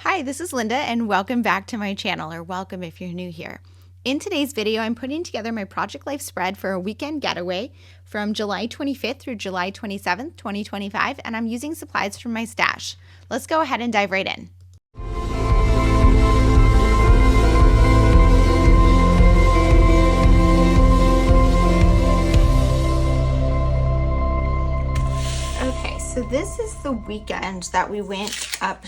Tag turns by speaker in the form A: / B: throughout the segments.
A: Hi, this is Linda and welcome back to my channel, or welcome if you're new here. In today's video, I'm putting together my Project Life spread for a weekend getaway from July 25th through July 27th, 2025, and I'm using supplies from my stash. Let's go ahead and dive right in. Okay, so this is the weekend that we went up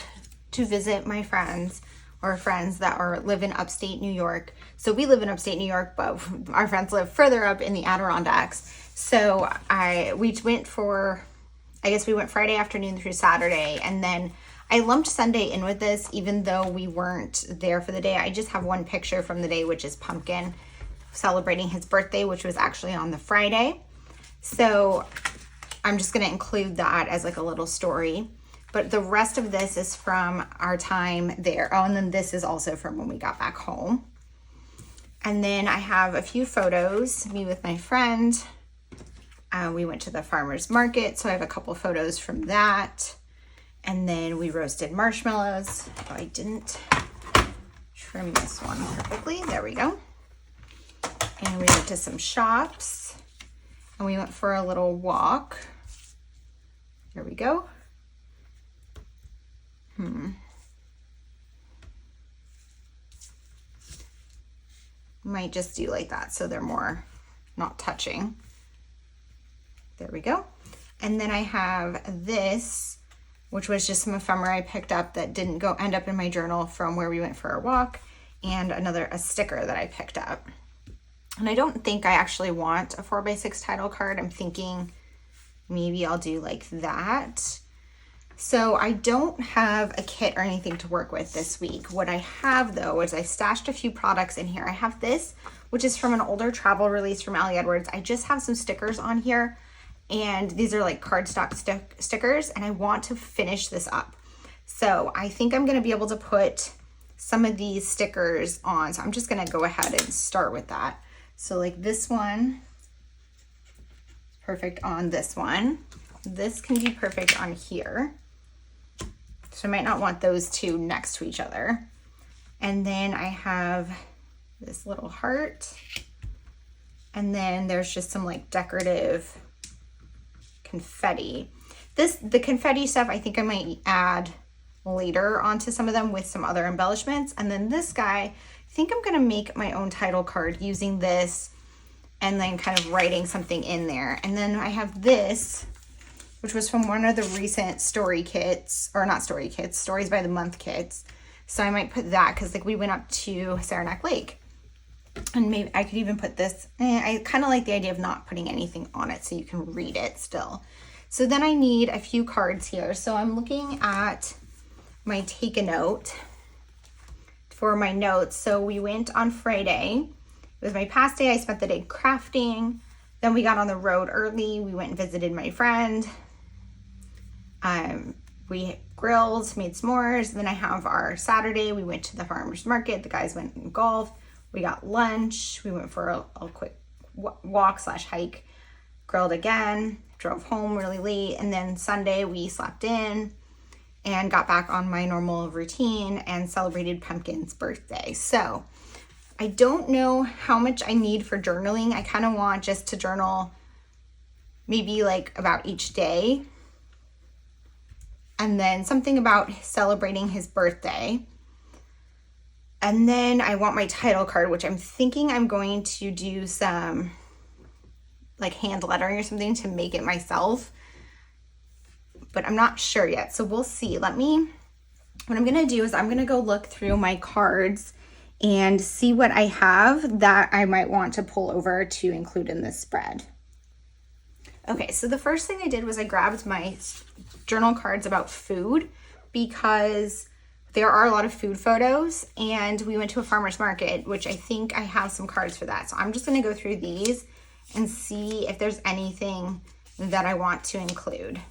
A: to visit my friends that live in upstate New York. So we live in upstate New York, but our friends live further up in the Adirondacks. So we went Friday afternoon through Saturday, and then I lumped Sunday in with this, even though we weren't there for the day. I just have one picture from the day, which is Pumpkin celebrating his birthday, which was actually on the Friday. So I'm just going to include that as like a little story. But the rest of this is from our time there. Oh, and then this is also from when we got back home. And then I have a few photos, me with my friend. We went to the farmer's market, so I have a couple photos from that. And then we roasted marshmallows. Oh, I didn't trim this one perfectly. There we go. And we went to some shops. And we went for a little walk. There we go. Might just do like that so they're more not touching. There we go. And then I have this, which was just some ephemera I picked up that didn't end up in my journal from where we went for our walk, and a sticker that I picked up. And I don't think I actually want a 4x6 title card. I'm thinking maybe I'll do like that. So I don't have a kit or anything to work with this week. What I have though is I stashed a few products in here. I have this, which is from an older travel release from Allie Edwards. I just have some stickers on here, and these are like cardstock stickers, and I want to finish this up. So I think I'm gonna be able to put some of these stickers on. So I'm just gonna go ahead and start with that. So like this one, perfect on this one. This can be perfect on here. So I might not want those two next to each other. And then I have this little heart. And then there's just some like decorative confetti. The confetti stuff, I think I might add later onto some of them with some other embellishments. And then this guy, I think I'm gonna make my own title card using this and then kind of writing something in there. And then I have this, which was from one of the recent story kits, or not story kits, Stories by the Month kits. So I might put that, because like we went up to Saranac Lake. And maybe I could even put this, I kind of like the idea of not putting anything on it so you can read it still. So then I need a few cards here. So I'm looking at my take a note for my notes. So we went on Friday. It was my past day. I spent the day crafting. Then we got on the road early. We went and visited my friend. We grilled, made s'mores. Then I have our Saturday. We went to the farmer's market. The guys went and golfed. We got lunch. We went for a quick walk/hike. Grilled again. Drove home really late. And then Sunday we slept in and got back on my normal routine and celebrated Pumpkin's birthday. So I don't know how much I need for journaling. I kind of want just to journal maybe like about each day. And then something about celebrating his birthday. And then I want my title card, which I'm thinking I'm going to do some like hand lettering or something to make it myself. But I'm not sure yet, so we'll see. What I'm gonna do is I'm gonna go look through my cards and see what I have that I might want to pull over to include in this spread. Okay, so the first thing I did was I grabbed my journal cards about food, because there are a lot of food photos, and we went to a farmer's market, which I think I have some cards for that. So I'm just gonna go through these and see if there's anything that I want to include.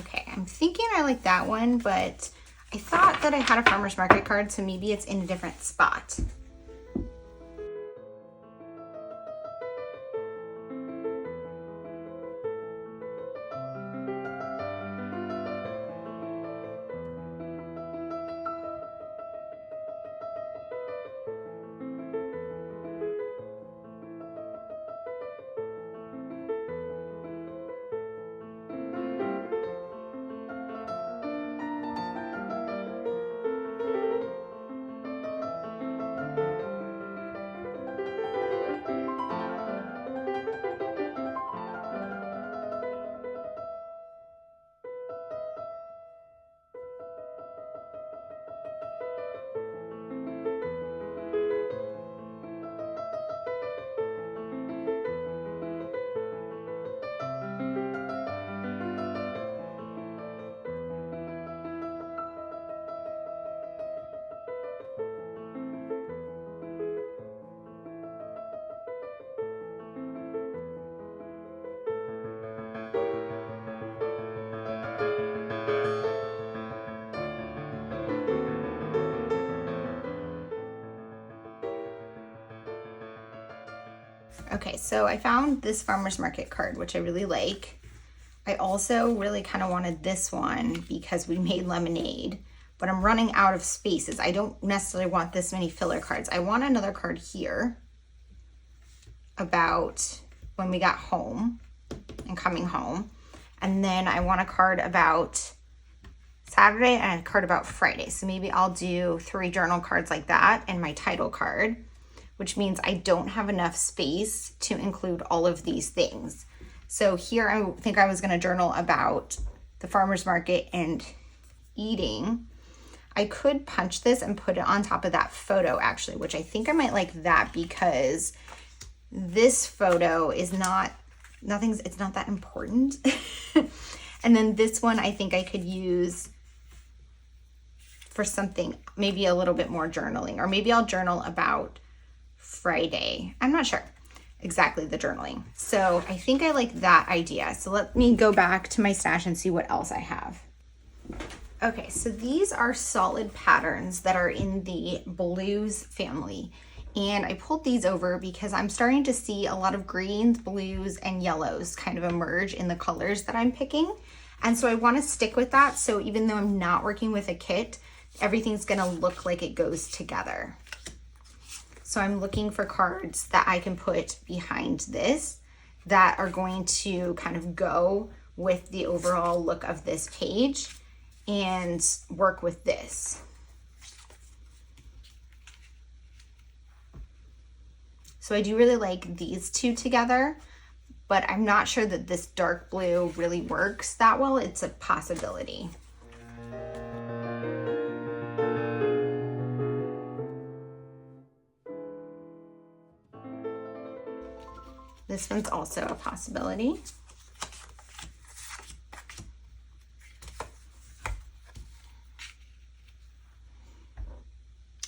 A: Okay, I'm thinking I like that one, but I thought that I had a farmer's market card, so maybe it's in a different spot. Okay, so I found this farmer's market card, which I really like. I also really kind of wanted this one because we made lemonade, but I'm running out of spaces. I don't necessarily want this many filler cards. I want another card here about when we got home and coming home. And then I want a card about Saturday and a card about Friday. So maybe I'll do 3 journal cards like that and my title card, which means I don't have enough space to include all of these things. So here I think I was gonna journal about the farmer's market and eating. I could punch this and put it on top of that photo actually, which I think I might like that because this photo is it's not that important. And then this one I think I could use for something, maybe a little bit more journaling, or maybe I'll journal about Friday. I'm not sure exactly the journaling. So I think I like that idea. So let me go back to my stash and see what else I have. Okay, so these are solid patterns that are in the blues family. And I pulled these over because I'm starting to see a lot of greens, blues, and yellows kind of emerge in the colors that I'm picking. And so I want to stick with that. So even though I'm not working with a kit, everything's gonna look like it goes together. So I'm looking for cards that I can put behind this that are going to kind of go with the overall look of this page and work with this. So I do really like these two together, but I'm not sure that this dark blue really works that well. It's a possibility. This one's also a possibility.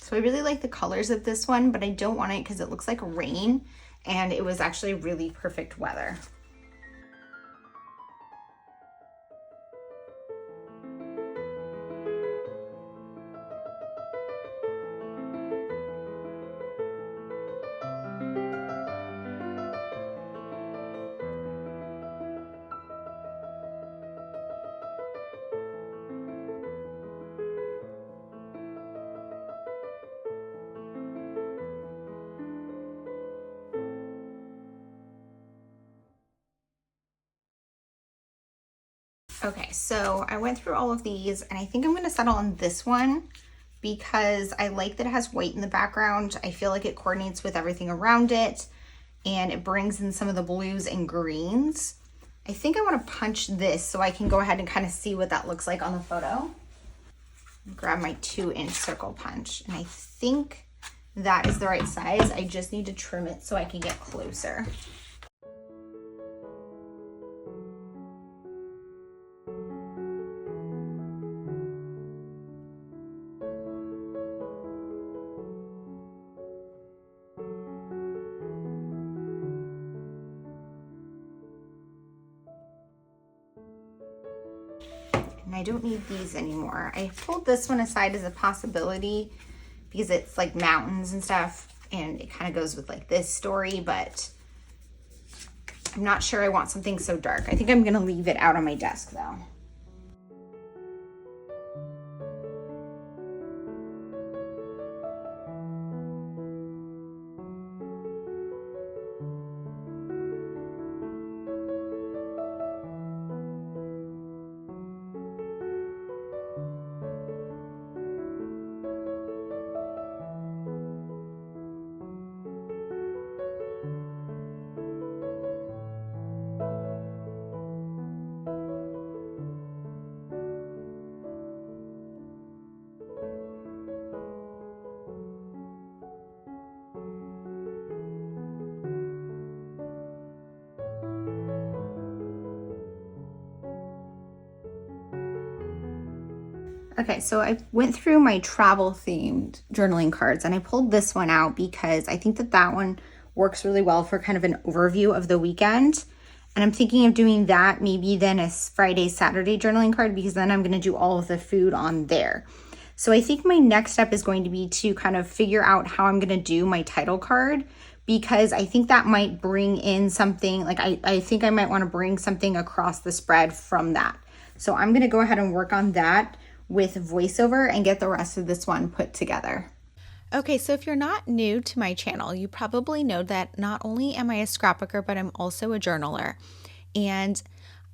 A: So I really like the colors of this one, but I don't want it because it looks like rain and it was actually really perfect weather. Okay, so I went through all of these and I think I'm gonna settle on this one because I like that it has white in the background. I feel like it coordinates with everything around it and it brings in some of the blues and greens. I think I wanna punch this so I can go ahead and kind of see what that looks like on the photo. Grab my 2-inch circle punch and I think that is the right size. I just need to trim it so I can get closer. And I don't need these anymore. I pulled this one aside as a possibility because it's like mountains and stuff, and it kind of goes with like this story, but I'm not sure I want something so dark. I think I'm gonna leave it out on my desk though. Okay, so I went through my travel themed journaling cards and I pulled this one out because I think that that one works really well for kind of an overview of the weekend. And I'm thinking of doing that maybe then a Friday, Saturday journaling card, because then I'm going to do all of the food on there. So I think my next step is going to be to kind of figure out how I'm going to do my title card, because I think that might bring in something, like I think I might want to bring something across the spread from that. So I'm going to go ahead and work on that with voiceover and get the rest of this one put together.
B: Okay, so if you're not new to my channel, you probably know that not only am I a scrapbooker, but I'm also a journaler. And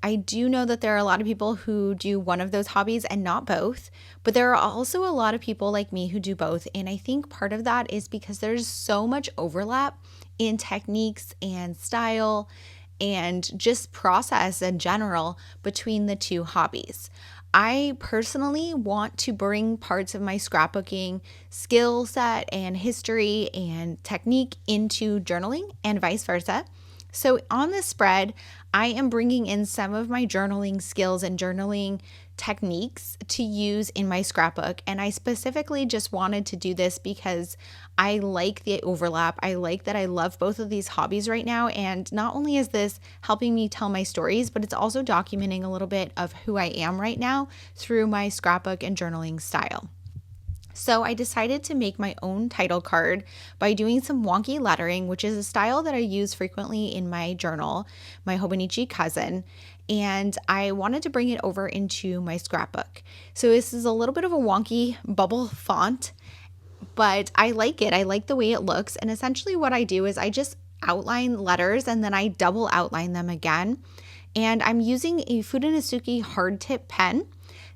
B: I do know that there are a lot of people who do one of those hobbies and not both, but there are also a lot of people like me who do both. And I think part of that is because there's so much overlap in techniques and style and just process in general between the two hobbies. I personally want to bring parts of my scrapbooking skill set and history and technique into journaling and vice versa. So on this spread, I am bringing in some of my journaling skills and journaling techniques to use in my scrapbook. And I specifically just wanted to do this because I like the overlap. I like that I love both of these hobbies right now. And not only is this helping me tell my stories, but it's also documenting a little bit of who I am right now through my scrapbook and journaling style. So I decided to make my own title card by doing some wonky lettering, which is a style that I use frequently in my journal, my Hobonichi cousin, and I wanted to bring it over into my scrapbook. So this is a little bit of a wonky bubble font, but I like it. I like the way it looks. And essentially what I do is I just outline letters and then I double outline them again. And I'm using a Fudenosuke hard tip pen.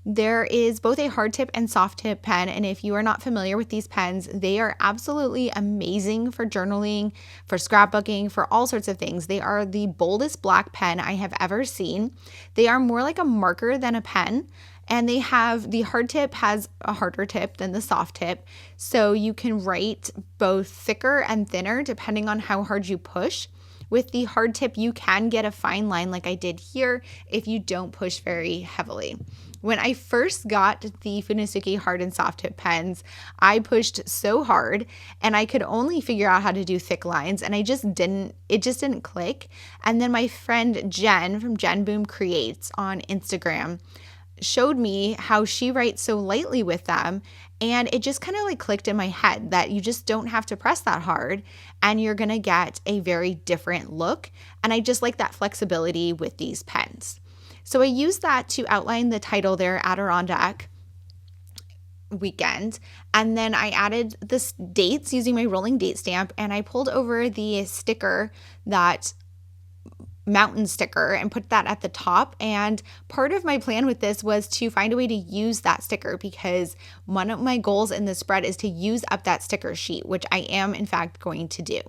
B: There is both a hard tip and soft tip pen, and if you are not familiar with these pens, they are absolutely amazing for journaling, for scrapbooking, for all sorts of things. They are the boldest black pen I have ever seen. They are more like a marker than a pen, and the hard tip has a harder tip than the soft tip, so you can write both thicker and thinner depending on how hard you push. With the hard tip, you can get a fine line like I did here if you don't push very heavily. When I first got the Fudenosuke hard and soft tip pens, I pushed so hard and I could only figure out how to do thick lines, and it just didn't click. And then my friend Jen from Jen Boom Creates on Instagram showed me how she writes so lightly with them, and it just kind of like clicked in my head that you just don't have to press that hard and you're going to get a very different look. And I just like that flexibility with these pens. So I used that to outline the title there, Adirondack Weekend. And then I added the dates using my rolling date stamp, and I pulled over the sticker, that mountain sticker, and put that at the top. And part of my plan with this was to find a way to use that sticker, because one of my goals in this spread is to use up that sticker sheet, which I am in fact going to do.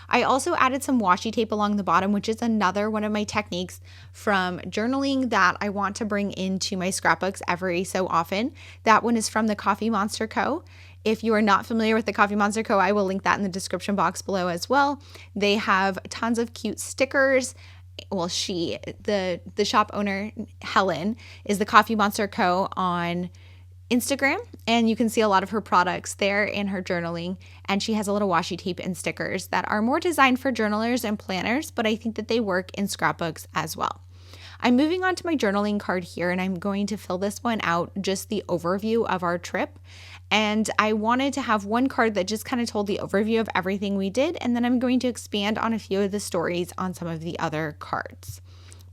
B: I also added some washi tape along the bottom, which is another one of my techniques from journaling that I want to bring into my scrapbooks every so often. That one is from the Coffee Monster Co. If you are not familiar with the Coffee Monster Co., I will link that in the description box below as well. They have tons of cute stickers. Well, the shop owner, Helen, is the Coffee Monster Co. on Instagram, and you can see a lot of her products there in her journaling. And she has a little washi tape and stickers that are more designed for journalers and planners, but I think that they work in scrapbooks as well. I'm moving on to my journaling card here, and I'm going to fill this one out, just the overview of our trip. And I wanted to have one card that just kind of told the overview of everything we did, and then I'm going to expand on a few of the stories on some of the other cards.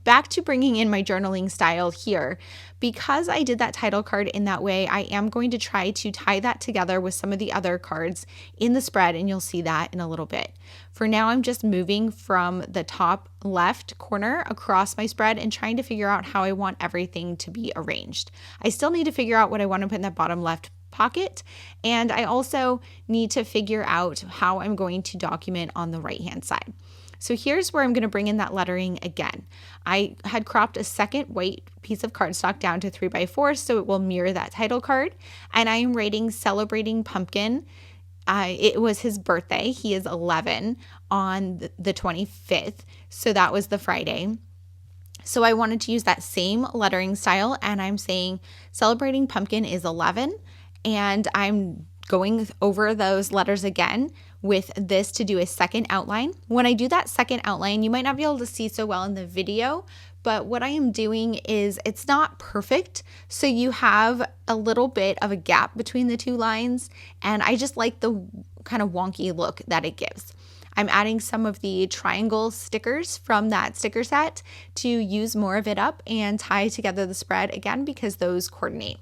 B: Back to bringing in my journaling style here. Because I did that title card in that way, I am going to try to tie that together with some of the other cards in the spread, and you'll see that in a little bit. For now, I'm just moving from the top left corner across my spread and trying to figure out how I want everything to be arranged. I still need to figure out what I want to put in that bottom left pocket, and I also need to figure out how I'm going to document on the right hand side. So here's where I'm going to bring in that lettering again. I had cropped a second white piece of cardstock down to 3x4 so it will mirror that title card, and I am writing Celebrating Pumpkin. It was his birthday. He is 11 on the 25th, so that was the Friday. So I wanted to use that same lettering style, and I'm saying Celebrating Pumpkin is 11, and I'm going over those letters again with this to do a second outline. When I do that second outline, you might not be able to see so well in the video, but what I am doing is it's not perfect. So you have a little bit of a gap between the two lines, and I just like the kind of wonky look that it gives. I'm adding some of the triangle stickers from that sticker set to use more of it up and tie together the spread again because those coordinate.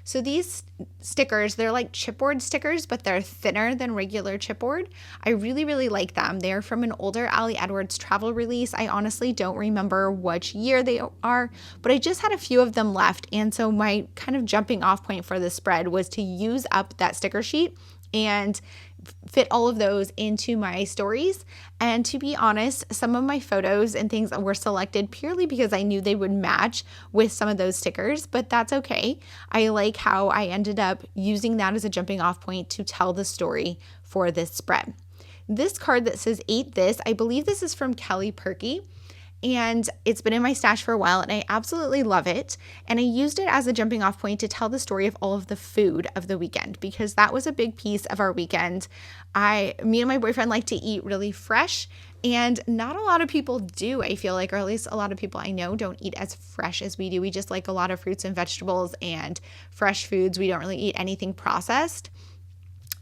B: So these stickers, they're like chipboard stickers, but they're thinner than regular chipboard. I really, really like them. They're from an older Ali Edwards travel release. I honestly don't remember which year they are, but I just had a few of them left. And so my kind of jumping off point for the spread was to use up that sticker sheet and fit all of those into my stories. And to be honest, some of my photos and things were selected purely because I knew they would match with some of those stickers, but that's okay. I like how I ended up using that as a jumping off point to tell the story for this spread. This card that says Ate This, I believe this is from Kelly Perky. And it's been in my stash for a while, and I absolutely love it. And I used it as a jumping off point to tell the story of all of the food of the weekend, because that was a big piece of our weekend. Me and my boyfriend like to eat really fresh, and not a lot of people do, I feel like, or at least a lot of people I know don't eat as fresh as we do. We just like a lot of fruits and vegetables and fresh foods. We don't really eat anything processed.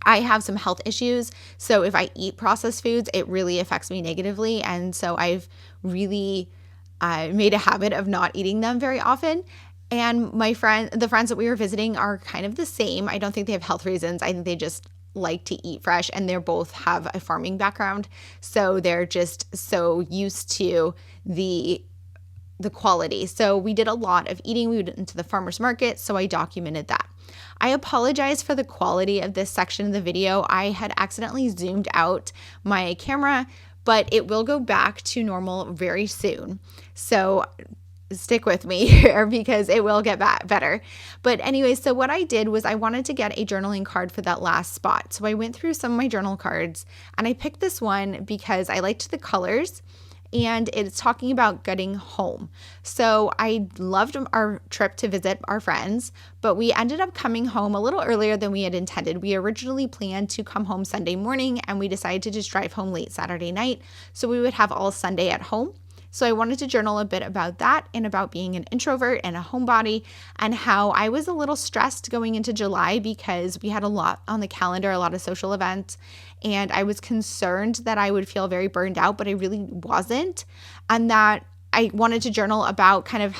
B: I have some health issues, so if I eat processed foods, it really affects me negatively, and so I've really made a habit of not eating them very often. And the friends that we were visiting are kind of the same. I don't think they have health reasons. I think they just like to eat fresh, and they both have a farming background, so they're just so used to the quality. So we did a lot of eating. We went into the farmer's market, so I documented that. I apologize for the quality of this section of the video. I had accidentally zoomed out my camera, but it will go back to normal very soon. So stick with me here because it will get better. But anyway, so what I did was I wanted to get a journaling card for that last spot. So I went through some of my journal cards, and I picked this one because I liked the colors, and it's talking about getting home. So I loved our trip to visit our friends, but we ended up coming home a little earlier than we had intended. We originally planned to come home Sunday morning, and we decided to just drive home late Saturday night so we would have all Sunday at home. So I wanted to journal a bit about that and about being an introvert and a homebody, and how I was a little stressed going into July because we had a lot on the calendar, a lot of social events, and I was concerned that I would feel very burned out, but I really wasn't. And that I wanted to journal about kind of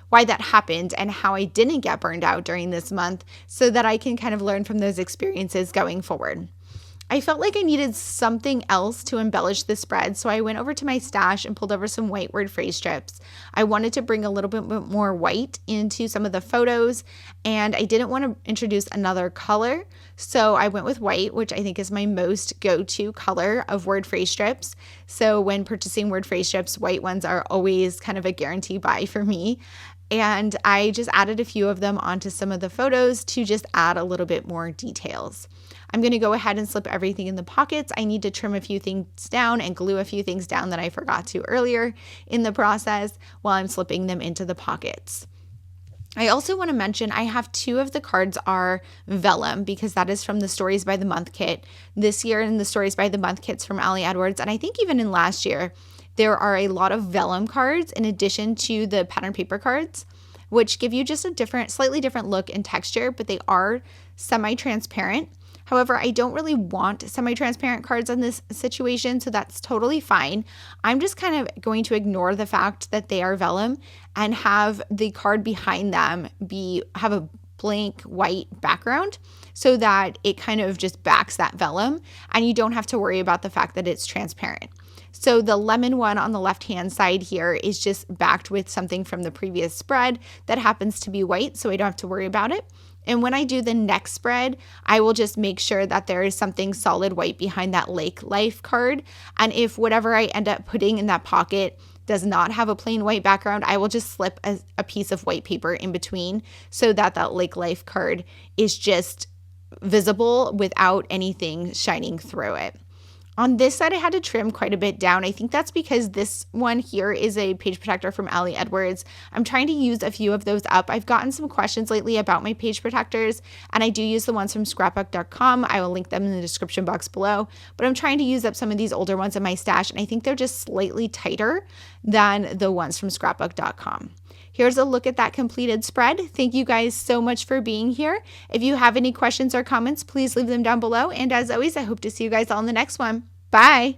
B: why that happened and how I didn't get burned out during this month, so that I can kind of learn from those experiences going forward. I felt like I needed something else to embellish the spread, so I went over to my stash and pulled over some white word phrase strips. I wanted to bring a little bit more white into some of the photos, and I didn't want to introduce another color, so I went with white, which I think is my most go-to color of word phrase strips. So when purchasing word phrase strips, white ones are always kind of a guarantee buy for me. And I just added a few of them onto some of the photos to just add a little bit more details. I'm going to go ahead and slip everything in the pockets. I need to trim a few things down and glue a few things down that I forgot to earlier in the process while I'm slipping them into the pockets. I also want to mention I have 2 of the cards are vellum because that is from the Stories by the Month kit. This year in the Stories by the Month kits from Ali Edwards, and I think even in last year, there are a lot of vellum cards in addition to the pattern paper cards, which give you just a slightly different look and texture, but they are semi-transparent. However, I don't really want semi-transparent cards in this situation, so that's totally fine. I'm just kind of going to ignore the fact that they are vellum and have the card behind them have a blank white background so that it kind of just backs that vellum and you don't have to worry about the fact that it's transparent. So the lemon one on the left-hand side here is just backed with something from the previous spread that happens to be white, so I don't have to worry about it. And when I do the next spread, I will just make sure that there is something solid white behind that Lake Life card. And if whatever I end up putting in that pocket does not have a plain white background, I will just slip a piece of white paper in between so that that Lake Life card is just visible without anything shining through it. On this side, I had to trim quite a bit down. I think that's because this one here is a page protector from Ali Edwards. I'm trying to use a few of those up. I've gotten some questions lately about my page protectors, and I do use the ones from scrapbook.com. I will link them in the description box below, but I'm trying to use up some of these older ones in my stash, and I think they're just slightly tighter than the ones from scrapbook.com. Here's a look at that completed spread. Thank you guys so much for being here. If you have any questions or comments, please leave them down below. And as always, I hope to see you guys all in the next one. Bye.